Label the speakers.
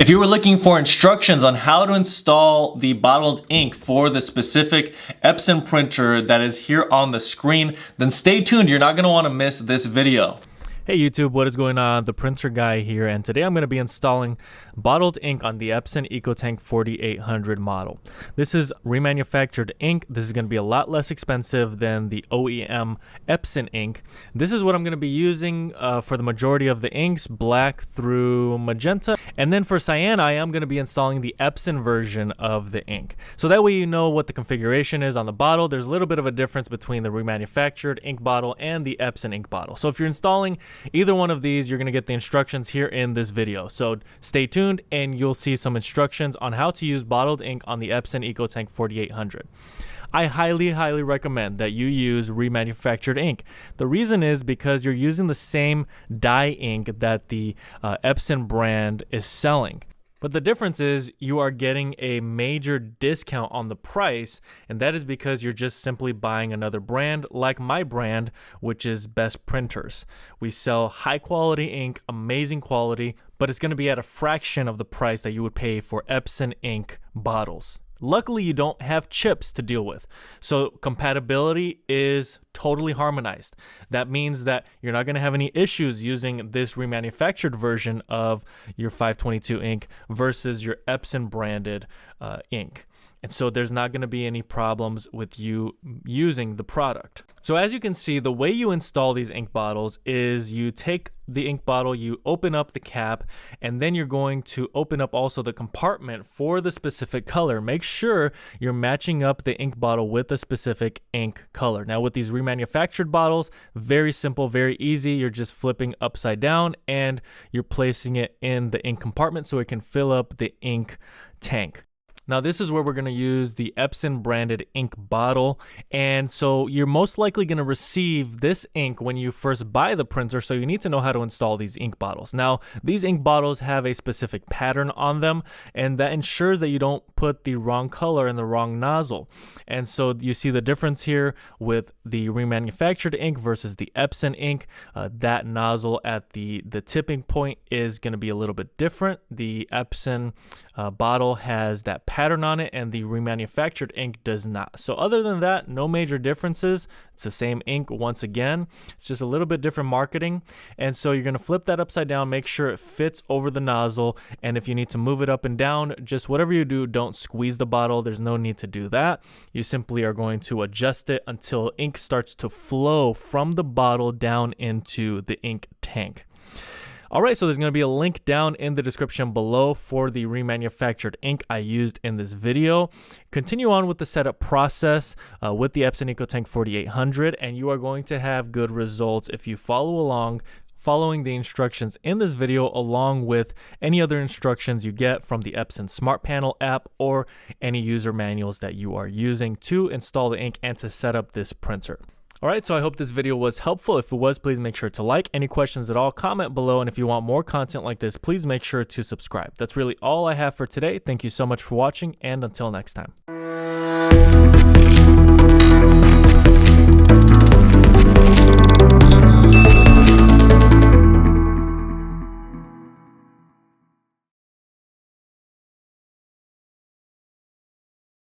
Speaker 1: If you were looking for instructions on how to install the bottled ink for the specific Epson printer that is here on the screen, then stay tuned. You're not going to want to miss this video.
Speaker 2: Hey YouTube, what is going on? The Printer Guy here, and today I'm going to be installing bottled ink on the Epson EcoTank 4800 model. This is remanufactured ink. This is going to be a lot less expensive than the OEM Epson ink. This is what I'm going to be using for the majority of the inks, black through magenta. And then for cyan, I am going to be installing the Epson version of the ink. So that way you know what the configuration is on the bottle. There's a little bit of a difference between the remanufactured ink bottle and the Epson ink bottle. So if you're installing either one of these, you're going to get the instructions here in this video. So stay tuned and you'll see some instructions on how to use bottled ink on the Epson EcoTank 4800. I highly recommend that you use remanufactured ink. The reason is because you're using the same dye ink that the Epson brand is selling. But the difference is you are getting a major discount on the price, and that is because you're just simply buying another brand like my brand, which is Best Printers. We sell high quality ink, amazing quality, but it's going to be at a fraction of the price that you would pay for Epson ink bottles. Luckily, you don't have chips to deal with, so compatibility is totally harmonized. That means that you're not going to have any issues using this remanufactured version of your 522 ink versus your Epson branded ink. And so there's not going to be any problems with you using the product. So as you can see, the way you install these ink bottles is you take the ink bottle, you open up the cap, and then you're going to open up also the compartment for the specific color. Make sure you're matching up the ink bottle with the specific ink color. Now with these remanufactured bottles, very simple, very easy. You're just flipping upside down and you're placing it in the ink compartment so it can fill up the ink tank. Now this is where we're going to use the Epson branded ink bottle, and so you're most likely going to receive this ink when you first buy the printer, so you need to know how to install these ink bottles. Now these ink bottles have a specific pattern on them, and that ensures that you don't put the wrong color in the wrong nozzle. And so you see the difference here with the remanufactured ink versus the Epson ink. That nozzle at the tipping point is going to be a little bit different. The Epson bottle has that pattern on it and the remanufactured ink does not. So other than that, no major differences. It's the same ink once again. It's just a little bit different marketing. And so you're going to flip that upside down, make sure it fits over the nozzle, and if you need to move it up and down, just whatever you do, don't squeeze the bottle. There's no need to do that. You simply are going to adjust it until ink starts to flow from the bottle down into the ink tank. Alright, so there's going to be a link down in the description below for the remanufactured ink I used in this video. Continue on with the setup process with the Epson EcoTank 4800, and you are going to have good results if you follow along, following the instructions in this video along with any other instructions you get from the Epson Smart Panel app or any user manuals that you are using to install the ink and to set up this printer. Alright, so I hope this video was helpful. If it was, please make sure to like. Any questions at all, comment below. And if you want more content like this, please make sure to subscribe. That's really all I have for today. Thank you so much for watching, and until next time.